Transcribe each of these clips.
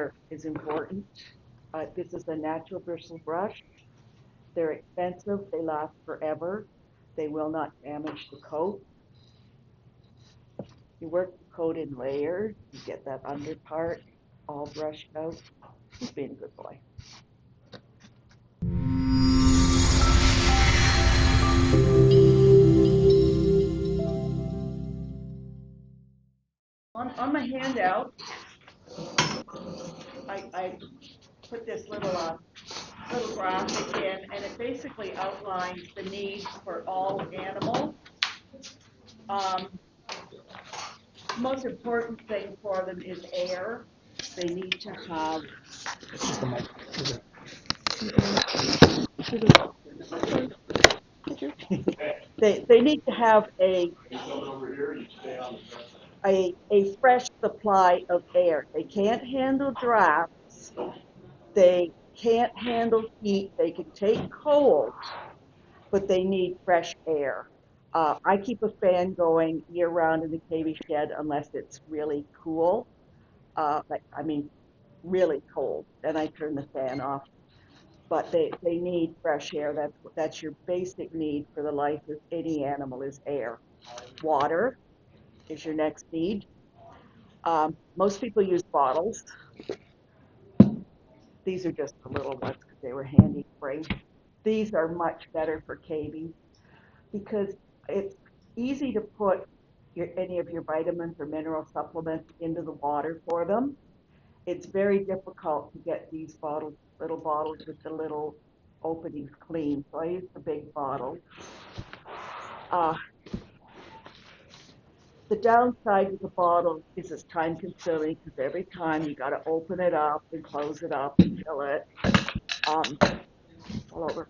care is important. This is a natural bristle brush. They're expensive. They last forever. They will not damage the coat. You work the coat in layers. You get that under part all brushed out. He's being a good boy. On my handout, I put this little graphic in, and it basically outlines the needs for all animals. Most important thing for them is air. They need to have. They need to have a fresh supply of air. They can't handle drafts. They can't handle heat. They can take cold, but they need fresh air. I keep a fan going year-round in the cavy shed unless it's really cool. Really cold. Then I turn the fan off. But they need fresh air. That's your basic need for the life of any animal is air. Water is your next need. Most people use bottles. These are just the little ones because they were handy to bring. These are much better for cavies because it's easy to put any of your vitamins or mineral supplements into the water for them. It's very difficult to get these little bottles with the little openings clean. So I use the big bottle. The downside with the bottle is it's time consuming because every time you got to open it up and close it up and fill it. All over.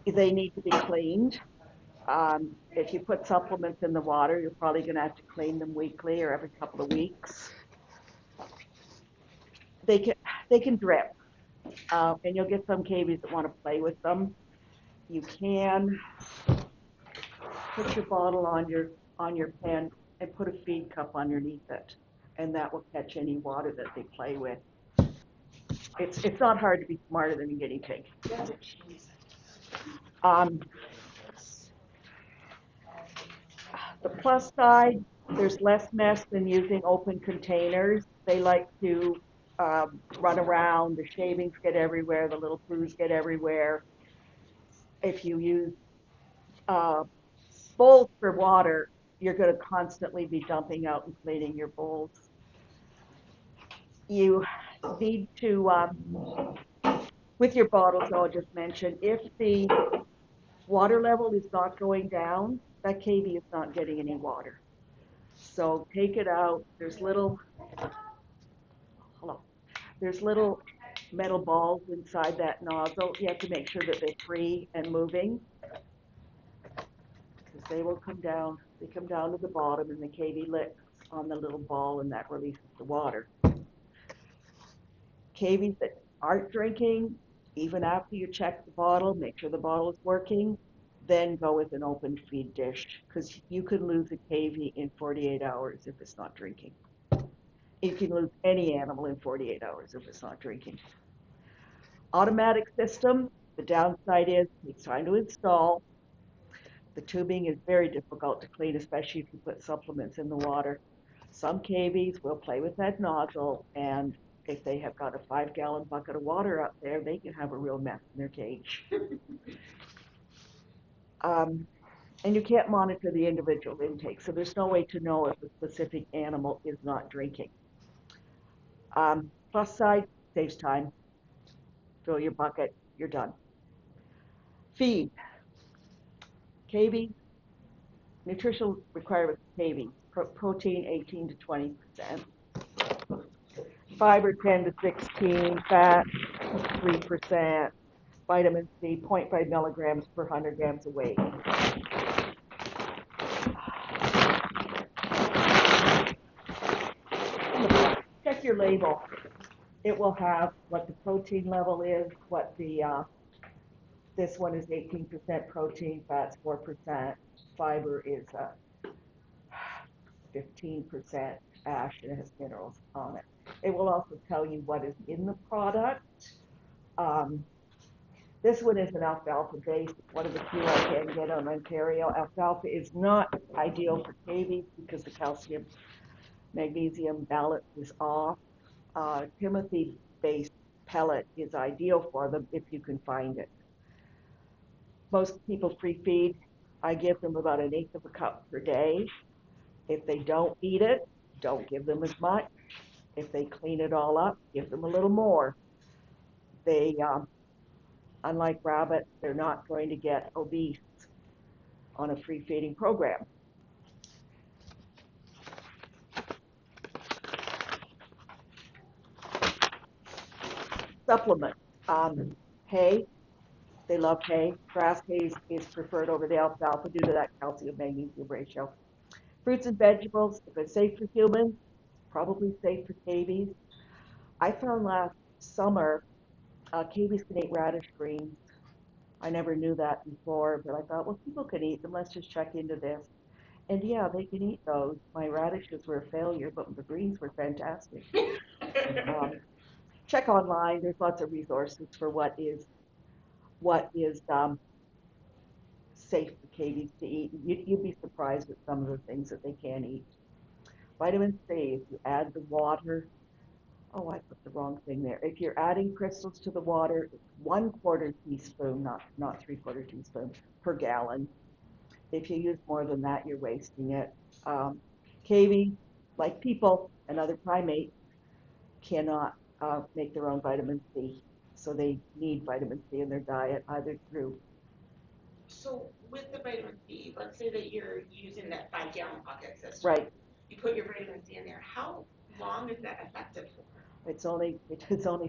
They need to be cleaned. If you put supplements in the water, you're probably going to have to clean them weekly or every couple of weeks. They can drip, and you'll get some cavies that want to play with them. You can put your bottle on your pen and put a feed cup underneath it, and that will catch any water that they play with. It's not hard to be smarter than a guinea pig. The plus side, there's less mess than using open containers. They like to run around, the shavings get everywhere, the little poos get everywhere. If you use bowls for water, you're going to constantly be dumping out and cleaning your bowls. You need to, with your bottles, I'll just mention, if the water level is not going down, that cavy is not getting any water. So take it out. There's little metal balls inside that nozzle. You have to make sure that they're free and moving because they will come down. They come down to the bottom and the cavy licks on the little ball and that releases the water. Cavies that aren't drinking, even after you check the bottle, make sure the bottle is working, then go with an open feed dish because you could lose a cavy in 48 hours if it's not drinking. You can lose any animal in 48 hours if it's not drinking. Automatic system, the downside is it takes time to install. The tubing is very difficult to clean, especially if you put supplements in the water. Some cavies will play with that nozzle, and if they have got a 5-gallon bucket of water up there, they can have a real mess in their cage. And you can't monitor the individual intake, so there's no way to know if a specific animal is not drinking. Plus side, saves time. Fill your bucket, you're done. Feed. Cavy, nutritional requirements of cavy, protein 18 to 20%, fiber 10 to 16, fat 3%, vitamin C 0.5 milligrams per 100 grams of weight. Check your label. It will have what the protein level is, what the, this one is 18% protein, fat's 4%, fiber is 15%. ash and it has minerals on it. It will also tell you what is in the product. Um, this one is an alfalfa base. It's one of the few I can get on Ontario. Alfalfa is not ideal for cavies because the calcium magnesium balance is off. Timothy based pellet is ideal for them if you can find it. Most people free feed. I give them about an eighth of a cup per day. If they don't eat it, don't give them as much. If they clean it all up, give them a little more. They, unlike rabbits, they're not going to get obese on a free feeding program. Supplement. Hay, they love hay. Grass hay is preferred over the alfalfa due to that calcium magnesium ratio. Fruits and vegetables, if it's safe for humans, probably safe for cavies. I found last summer cavies can eat radish greens. I never knew that before, but I thought, well, people can eat them. Let's just check into this. And yeah, they can eat those. My radishes were a failure, but the greens were fantastic. Check online. There's lots of resources for what is safe for cavies to eat. You'd be surprised at some of the things that they can eat. Vitamin C, if you add the water, oh, I put the wrong thing there. If you're adding crystals to the water, it's 1/4 teaspoon, not 3/4 teaspoon per gallon. If you use more than that, you're wasting it. Cavies, like people and other primates, cannot make their own vitamin C. So they need vitamin C in their diet, either through. So with the vitamin C, let's say that you're using that 5-gallon bucket system. Right. You put your vitamin C in there. How long is that effective for? It's only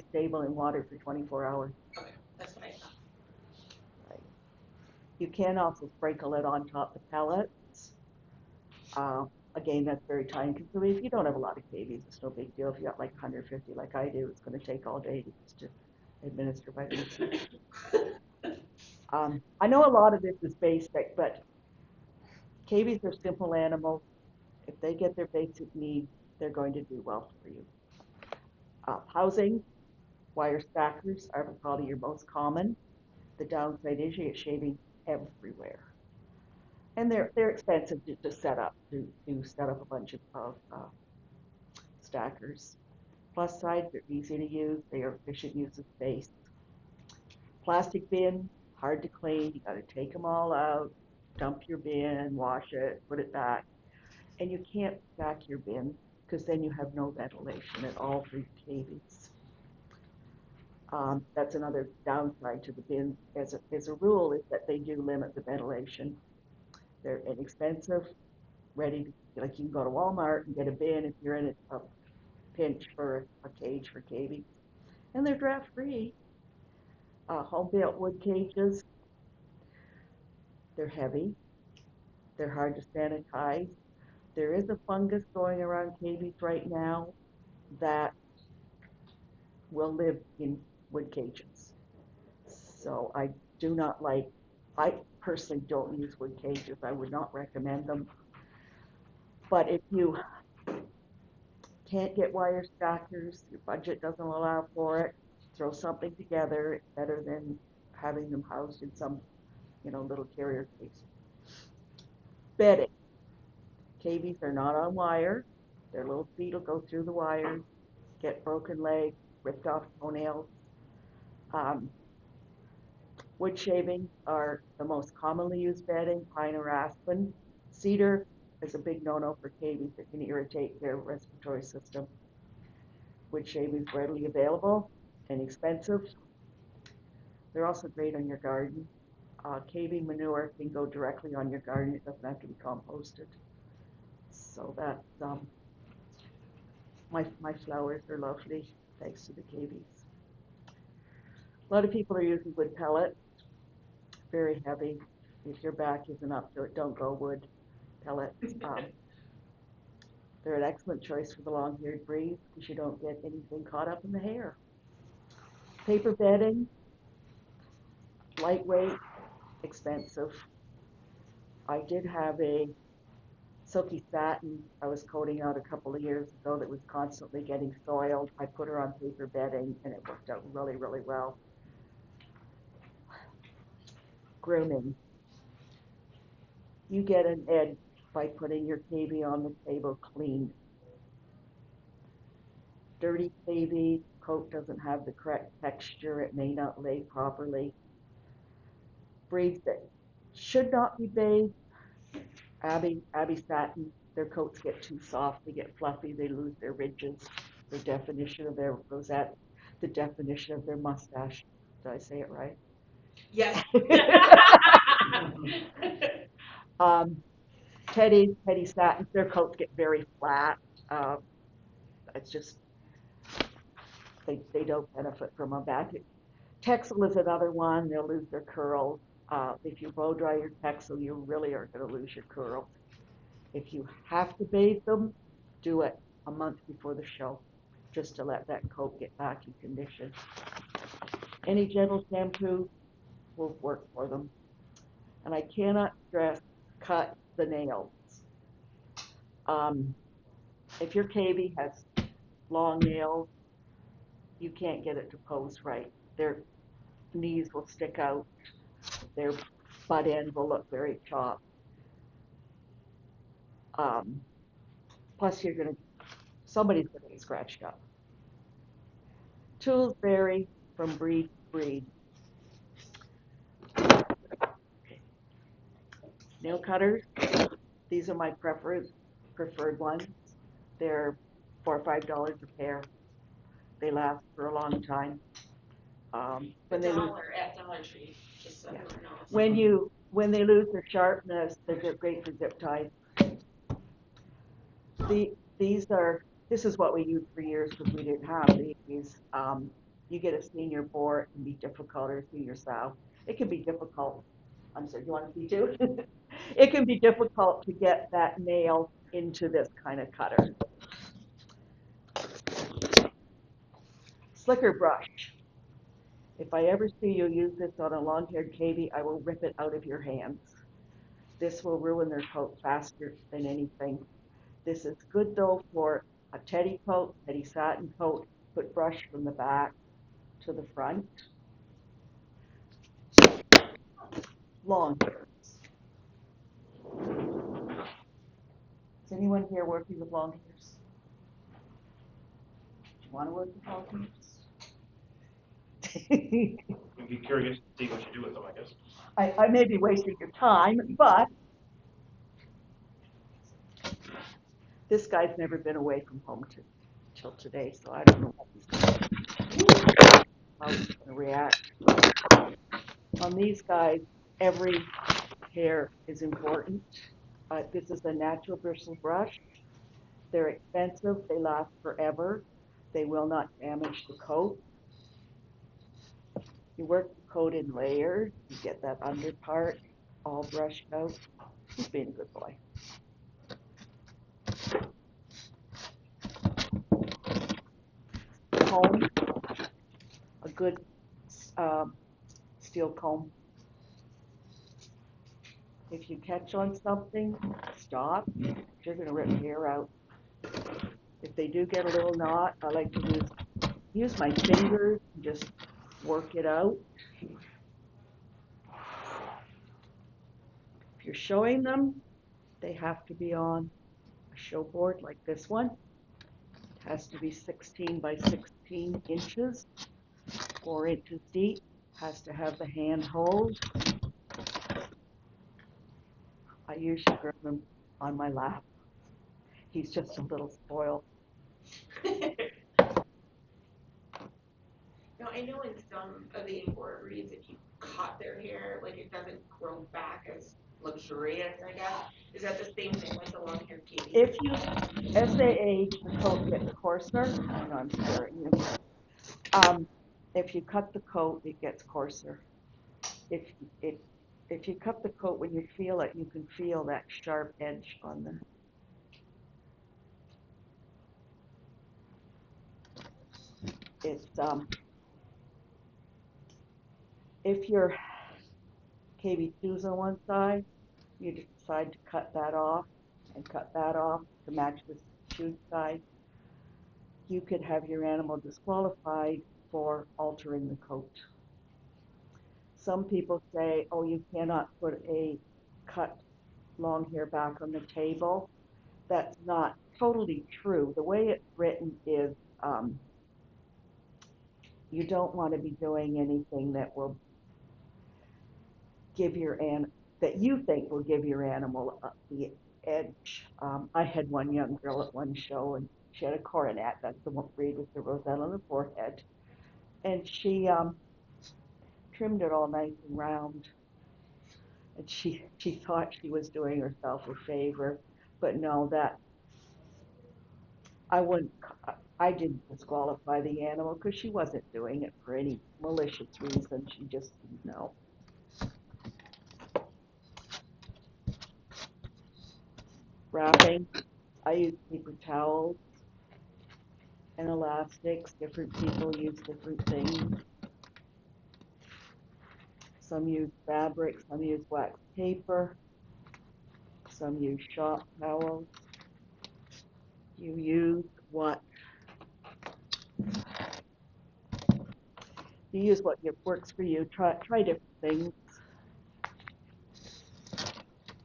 stable in water for 24 hours. Okay, that's what I thought. Right. You can also sprinkle it on top of pellets. Again, that's very time consuming. If you don't have a lot of cavies, it's no big deal. If you got like 150 like I do, it's going to take all day to administer vitamin C. I know a lot of this is basic, but cavies are simple animals. If they get their basic needs, they're going to do well for you. Housing, wire stackers are probably your most common. The downside is you get shaving everywhere. And they're expensive to set up, to set up a bunch of stackers. Plus side, they're easy to use. They are efficient use of space. Plastic bin, hard to clean. You got to take them all out, dump your bin, wash it, put it back. And you can't stack your bin because then you have no ventilation at all for your cavies. That's another downside to the bins as a rule is that they do limit the ventilation. They're inexpensive, ready to, like you can go to Walmart and get a bin if you're in a pinch for a cage for cavies. And they're draft free. Home built wood cages, they're heavy, they're hard to sanitize. There is a fungus going around cavies right now that will live in wood cages. So I do not like, I personally don't use wood cages. I would not recommend them. But if you can't get wire stackers, your budget doesn't allow for it, throw something together. It's better than having them housed in some, little carrier case. Bedding. Cavies are not on wire. Their little feet will go through the wires, get broken legs, ripped off toenails. Um, Wood shavings are the most commonly used bedding, pine or aspen. Cedar is a big no-no for cavies. It can irritate their respiratory system. Wood shavings readily available, inexpensive. They're also great on your garden. Cavy manure can go directly on your garden. It doesn't have to be composted. So that's my flowers are lovely thanks to the cavies. A lot of people are using wood pellets. Very heavy. If your back isn't up to it, don't go wood pellets. They're an excellent choice for the long-haired breed because you don't get anything caught up in the hair. Paper bedding, lightweight, expensive. I did have a silky satin I was coating out a couple of years ago that was constantly getting soiled. I put her on paper bedding and it worked out really, really well. Grooming. You get an edge by putting your cavy on the table clean. Dirty cavy, coat doesn't have the correct texture, it may not lay properly. Breeds that should not be bathed. Abby satin, their coats get too soft, they get fluffy, they lose their ridges. The definition of their rosette, the definition of their mustache. Did I say it right? Yes. um, Teddy satins, their coats get very flat. Um, it's just they don't benefit from a back. Texel is another one. They'll lose their curls. If you blow dry your Texel, you really are going to lose your curls. If you have to bathe them, do it a month before the show, just to let that coat get back in condition. Any gentle shampoo will work for them. And I cannot stress cut the nails. Um, if your cavy has long nails, you can't get it to pose right. Their knees will stick out. Their butt end will look very chopped. Um, Plus, somebody's gonna get scratched up. Tools vary from breed to breed. Nail cutters, these are my preferred ones. They're $4 or $5 a pair. They last for a long time. The dollar at Dollar Tree, just so everyone knows. When they lose their sharpness, they're great for zip ties. These are this is what we used for years because we didn't have these. You get a senior board, it can be difficult, or a senior sow. It can be difficult. I'm sorry, you want to see too? It can be difficult to get that nail into this kind of cutter. Slicker brush. If I ever see you use this on a long-haired cavy, I will rip it out of your hands. This will ruin their coat faster than anything. This is good though for a teddy coat, teddy satin coat, put brush from the back to the front. Long hairs. Is anyone here working with long hairs? Do you want to work with long hairs? I'd be curious to see what you do with them, I guess. I may be wasting your time, but this guy's never been away from home till today, so I don't know how he's going to react. On these guys, every hair is important. This is a natural bristle brush. They're expensive, they last forever. They will not damage the coat. You work the coat in layers, you get that under part all brushed out. He's being a good boy. Comb, a good steel comb. If you catch on something, stop. You're going to rip hair out. If they do get a little knot, I like to use my fingers and just work it out. If you're showing them, they have to be on a show board like this one. It has to be 16 by 16 inches, 4 inches deep. Has to have the hand hold. I usually grab him on my lap. He's just a little spoiled. Now, I know in some of the import breeds, if you cut their hair, like it doesn't grow back as luxurious, I guess. Is that the same thing with the long haired cavy? If you, as they age, the coat gets coarser. I know I'm scaring you. If you cut the coat, it gets coarser. If if if you cut the coat when you feel it, you can feel that sharp edge on the. It's if your KB2's on one side, you decide to cut that off. and cut that off to match the shoe size, you could have your animal disqualified for altering the coat. Some people say, oh, you cannot put a cut long hair back on the table. That's not totally true. The way it's written is you don't want to be doing anything that will give your that you think will give your animal the edge. I had one young girl at one show, and she had a coronet. That's the one breed with the rosette on the forehead, and she trimmed it all nice and round. And she thought she was doing herself a favor, but no, that I wouldn't. I didn't disqualify the animal because she wasn't doing it for any malicious reason. She just didn't know. Wrapping, I use paper towels and elastics. Different people use different things. Some use fabric, some use wax paper, some use shop towels. You use what works for you. Try different things.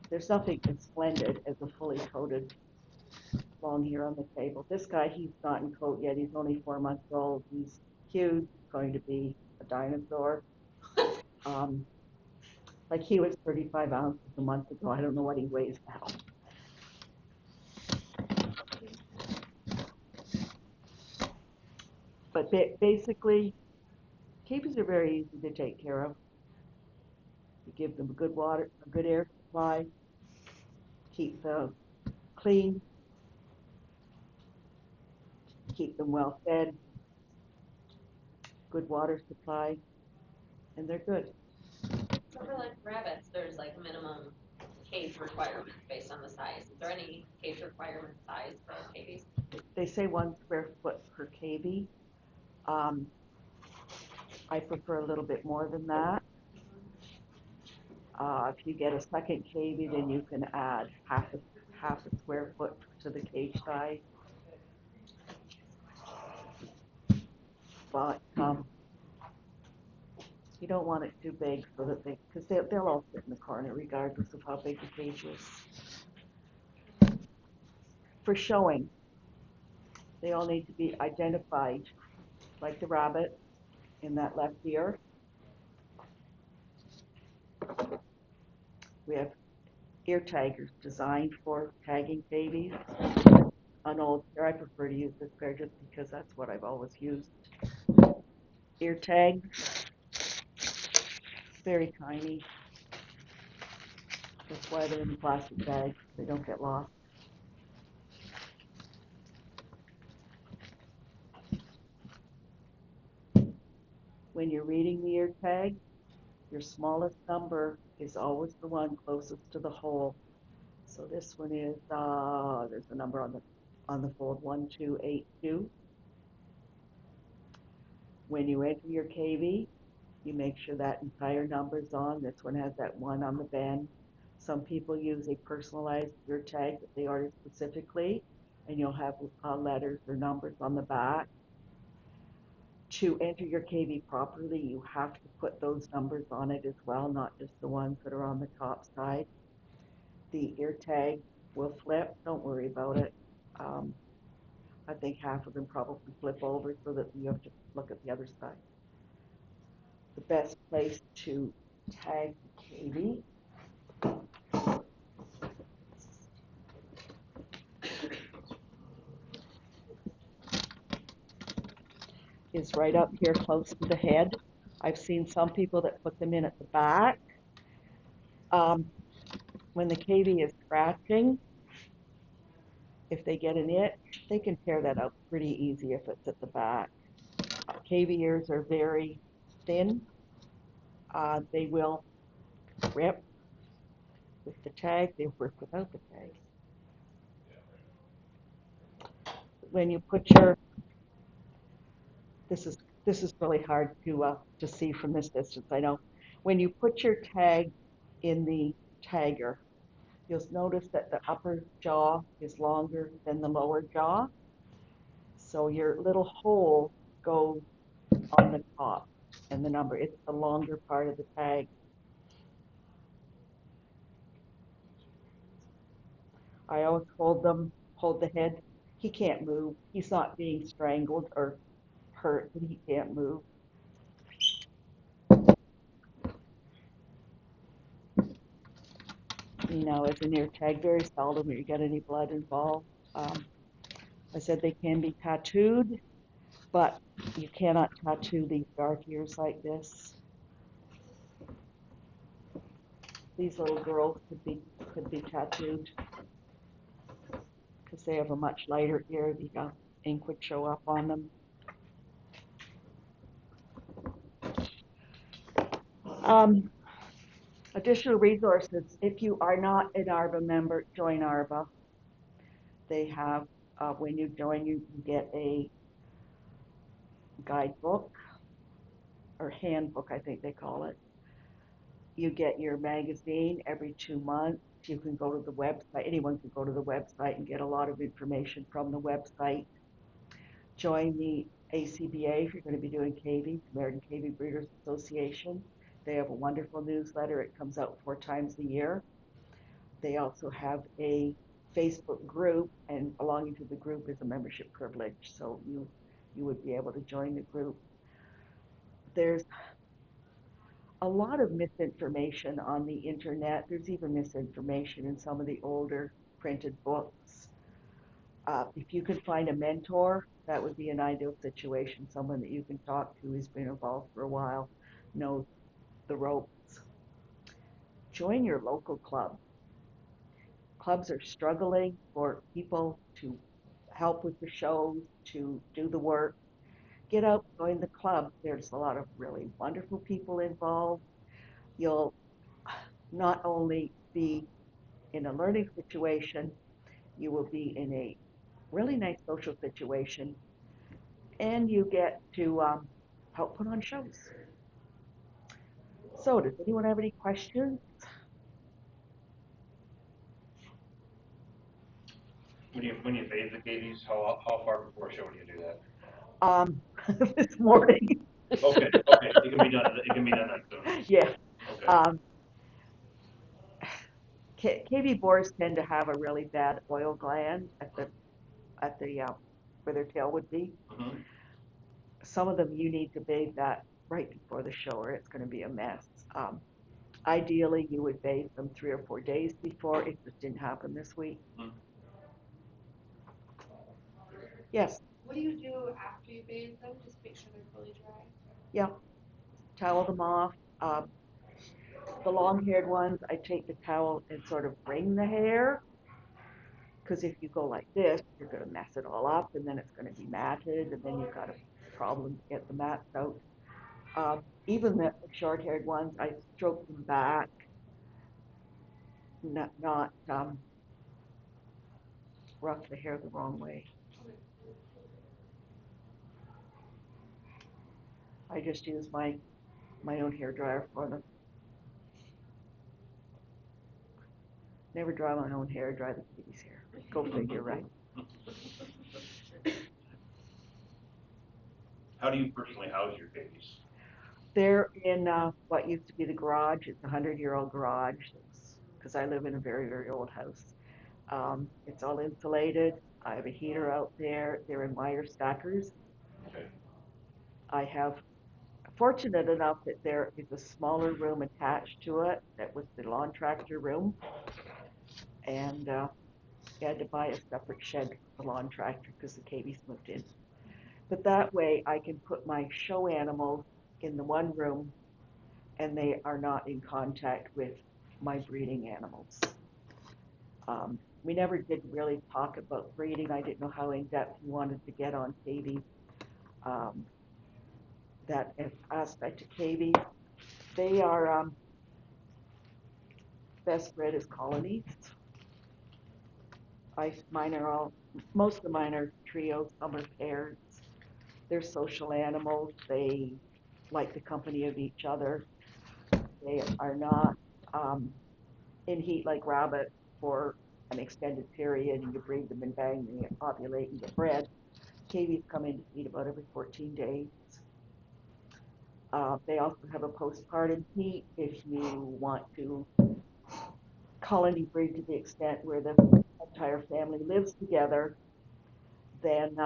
There's nothing as splendid as a fully coated long hair on the table. This guy, he's not in coat yet. He's only 4 months old. He's huge. He's going to be a dinosaur. Like he was 35 ounces a month ago. I don't know what he weighs now. But basically, cavies are very easy to take care of. You give them a good water, a good air supply, keep them clean, keep them well fed, good water supply, and they're good. So for like rabbits, there's like minimum cage requirements based on the size. Is there any cage requirement size for cavies? They say 1 square foot per cavy. I prefer a little bit more than that. If you get a second cavy, then you can add half a square foot to the cage size. But you don't want it too big so that because they'll all sit in the corner regardless of how big the cage is. For showing, they all need to be identified, like the rabbit in that left ear. We have ear taggers designed for tagging babies. On old hair, I prefer to use this pair just because that's what I've always used. Ear tag, very tiny. That's why they're in plastic bags. They don't get lost. When you're reading the ear tag, your smallest number is always the one closest to the hole. So this one is, there's a number on the fold, 1282. When you enter your cavy, you make sure that entire number's on. This one has that 1 on the bend. Some people use a personalized ear tag that they order specifically, and you'll have letters or numbers on the back. To enter your cavy properly, you have to put those numbers on it as well, not just the ones that are on the top side. The ear tag will flip. Don't worry about it. I think half of them probably flip over so that you have to look at the other side. The best place to tag the cavy is right up here close to the head. I've seen some people that put them in at the back. When the cavy is scratching, if they get an itch, they can tear that out pretty easy if it's at the back. Cavy ears are very thin. They will rip with the tag. They work without the tag. When you put your, this is really hard to see from this distance, I know. When you put your tag in the tagger, You'll notice that the upper jaw is longer than the lower jaw. So your little hole goes on the top and the number. It's the longer part of the tag. I always hold the head. He can't move. He's not being strangled or hurt, but he can't move. As an ear tag, very seldom you get any blood involved. I said they can be tattooed, but you cannot tattoo these dark ears like this. These little girls could be tattooed because they have a much lighter ear. The ink would show up on them. Additional resources. If you are not an ARBA member, join ARBA. They have, when you join, you get a guidebook or handbook, I think they call it. You get your magazine every 2 months. You can go to the website. Anyone can go to the website and get a lot of information from the website. Join the ACBA if you're going to be doing Cavy, American Cavy Breeders Association. They have a wonderful newsletter. It comes out 4 times a year. They also have a Facebook group, and belonging to the group is a membership privilege, so you would be able to join the group. There's a lot of misinformation on the internet. There's even misinformation in some of the older printed books. If you could find a mentor, that would be an ideal situation, someone that you can talk to who's been involved for a while, knows the ropes. Join your local club. Clubs are struggling for people to help with the shows, to do the work. Get out, join the club. There's a lot of really wonderful people involved. You'll not only be in a learning situation, you will be in a really nice social situation, and you get to help put on shows. So, does anyone have any questions? When you bathe the cavies, how far before a show do you do that? This morning. Okay, it can be done. It can be done that soon. Yeah. Okay. Cavy boars tend to have a really bad oil gland at the where their tail would be. Mm-hmm. Some of them you need to bathe that right before the show, or it's going to be a mess. Ideally, you would bathe them 3 or 4 days before. It just didn't happen this week. Mm-hmm. Yes. What do you do after you bathe them? Just make sure they're fully dry. Yeah. Towel them off. The long-haired ones, I take the towel and sort of wring the hair, because if you go like this, you're going to mess it all up, and then it's going to be matted, and then you've got a problem to get the mats out. Even the short-haired ones, I stroke them back, not rough the hair the wrong way. I just use my own hair dryer for them. Never dry my own hair, dry the baby's hair. Go figure, right? How do you personally house your cavies? They're in what used to be the garage. It's a 100-year-old garage, because I live in a very, very old house. It's all insulated. I have a heater out there. They're in wire stackers. Okay. I have fortunate enough that there is a smaller room attached to it that was the lawn tractor room, and you had to buy a separate shed for the lawn tractor because the cavies moved in. But that way I can put my show animals in the one room, and they are not in contact with my breeding animals. We never did really talk about breeding. I didn't know how in depth you wanted to get on Cavy. That aspect of Cavy, they are best bred as colonies. Most of mine are trios, some are pairs. They're social animals. They like the company of each other. They are not in heat like rabbits. for an extended period and you breed them and bang, they ovulate and get bred. Cavies come in to feed about every 14 days. They also have a postpartum heat if you want to colony breed to the extent where the entire family lives together. Then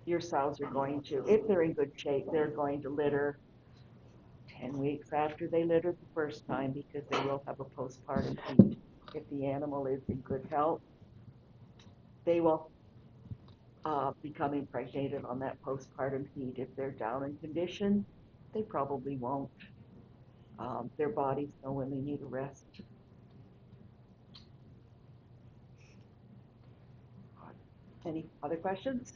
your sows are going to, if they're in good shape, they're going to litter 10 weeks after they littered the first time because they will have a postpartum heat. If the animal is in good health, they will become impregnated on that postpartum heat. If they're down in condition, they probably won't. Their bodies know when they need a rest. Any other questions?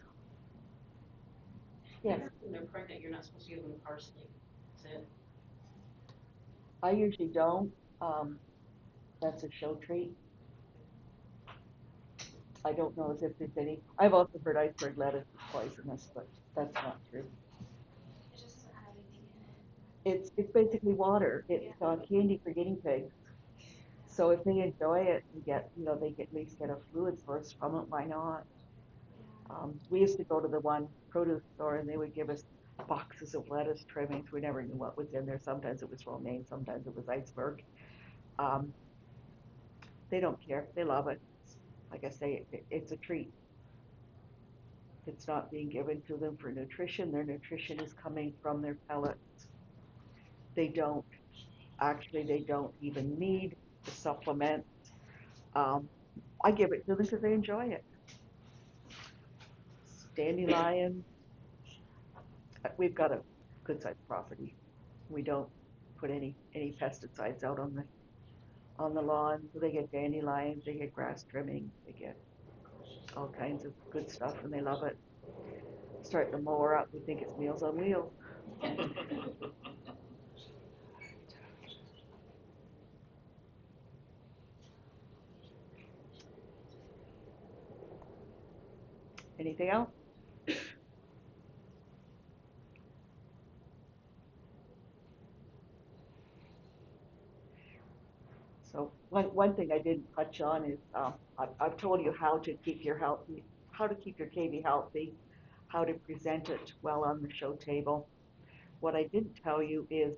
Yes. When they're pregnant, you're not supposed to give them parsley. Is it? I usually don't. That's a show treat. I don't know if there's any. I've also heard iceberg lettuce is poisonous, but that's not true. It just doesn't have anything in it. It's basically water. It's candy for guinea pigs. So if they enjoy it and get, they get at least get a fluid source from it, why not? We used to go to the one produce store and they would give us boxes of lettuce trimmings. We never knew what was in there. Sometimes it was romaine, sometimes it was iceberg. They don't care. They love it. Like I say, it's a treat. It's not being given to them for nutrition. Their nutrition is coming from their pellets. They don't even need the supplement. I give it to them because they enjoy it. Dandelions. We've got a good sized property. We don't put any pesticides out on the lawn. So they get dandelions, they get grass trimming, they get all kinds of good stuff, and they love it. Start the mower up, we think it's Meals on Wheels. Anything else? So one thing I didn't touch on is I've told you how to keep your cavy healthy, how to present it well on the show table. What I didn't tell you is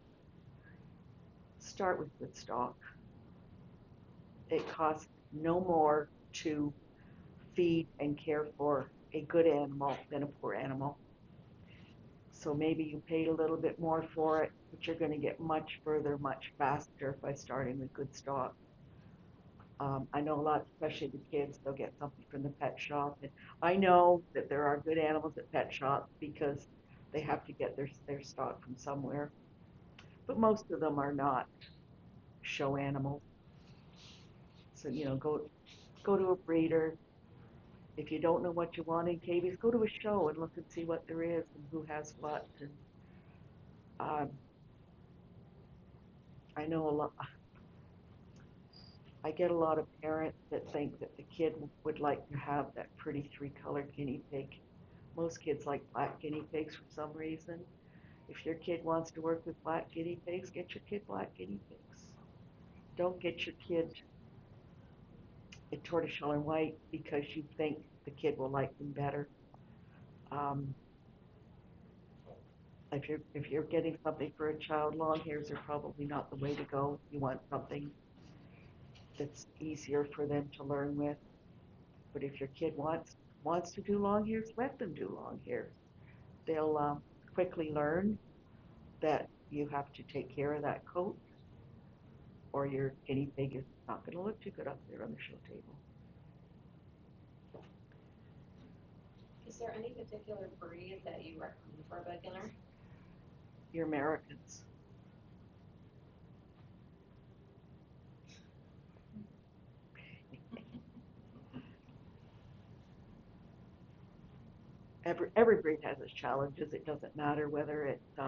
start with good stock. It costs no more to feed and care for a good animal than a poor animal. So maybe you paid a little bit more for it, but you're going to get much further, much faster by starting with good stock. I know a lot, especially the kids, they'll get something from the pet shop. And I know that there are good animals at pet shops because they have to get their stock from somewhere. But most of them are not show animals. So, go to a breeder. If you don't know what you want in cavies, go to a show and look and see what there is and who has what. And um, I know a lot. I get a lot of parents that think that the kid would like to have that pretty three-color guinea pig. Most kids like black guinea pigs for some reason. If your kid wants to work with black guinea pigs, get your kid black guinea pigs. Don't get your kid a tortoiseshell and white because you think the kid will like them better. Um, if you're getting something for a child, long hairs are probably not the way to go. You want something that's easier for them to learn with. But if your kid wants to do long hairs, let them do long hairs. They'll quickly learn that you have to take care of that coat, or your guinea pig is not going to look too good up there on the show table. Is there any particular breed that you recommend for a beginner? You're Americans. Every breed has its challenges. It doesn't matter whether it's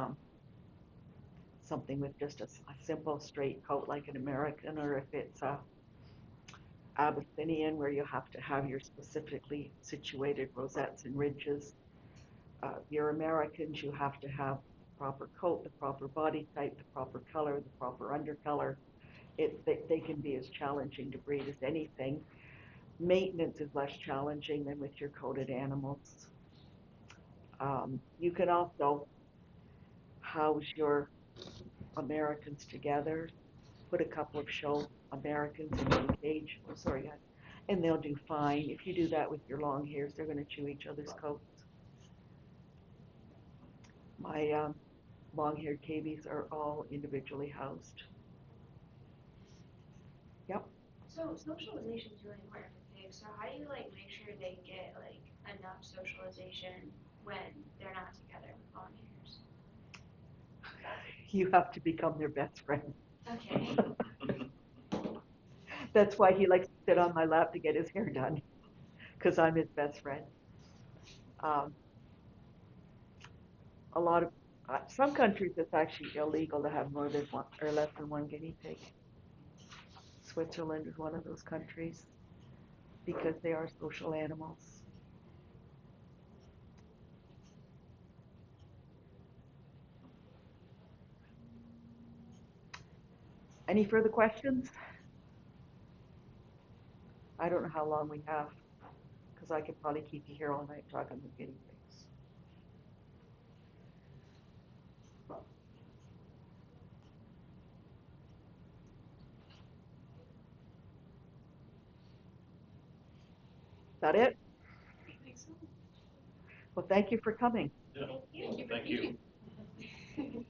something with just a simple straight coat like an American, or if it's Abyssinian where you have to have your specifically situated rosettes and ridges. Your Americans, you have to have the proper coat, the proper body type, the proper color, the proper undercolor. they can be as challenging to breed as anything. Maintenance is less challenging than with your coated animals. You can also house your Americans together, put a couple of show Americans in one cage. Oh, sorry, guys. And they'll do fine. If you do that with your long hairs, they're going to chew each other's coats. My long-haired cavies are all individually housed. Yep. So socialization is really important for pigs. So how do you like make sure they get like enough socialization when they're not together with long hairs? You have to become their best friend. Okay. That's why he likes to sit on my lap to get his hair done, because I'm his best friend. Um, a lot of some countries it's actually illegal to have more than one or less than one guinea pig. Switzerland is one of those countries because they are social animals. Any further questions? I don't know how long we have, because I could probably keep you here all night talking to guinea pigs. Is that it? Well, thank you for coming. Yeah. Thank you. Thank you.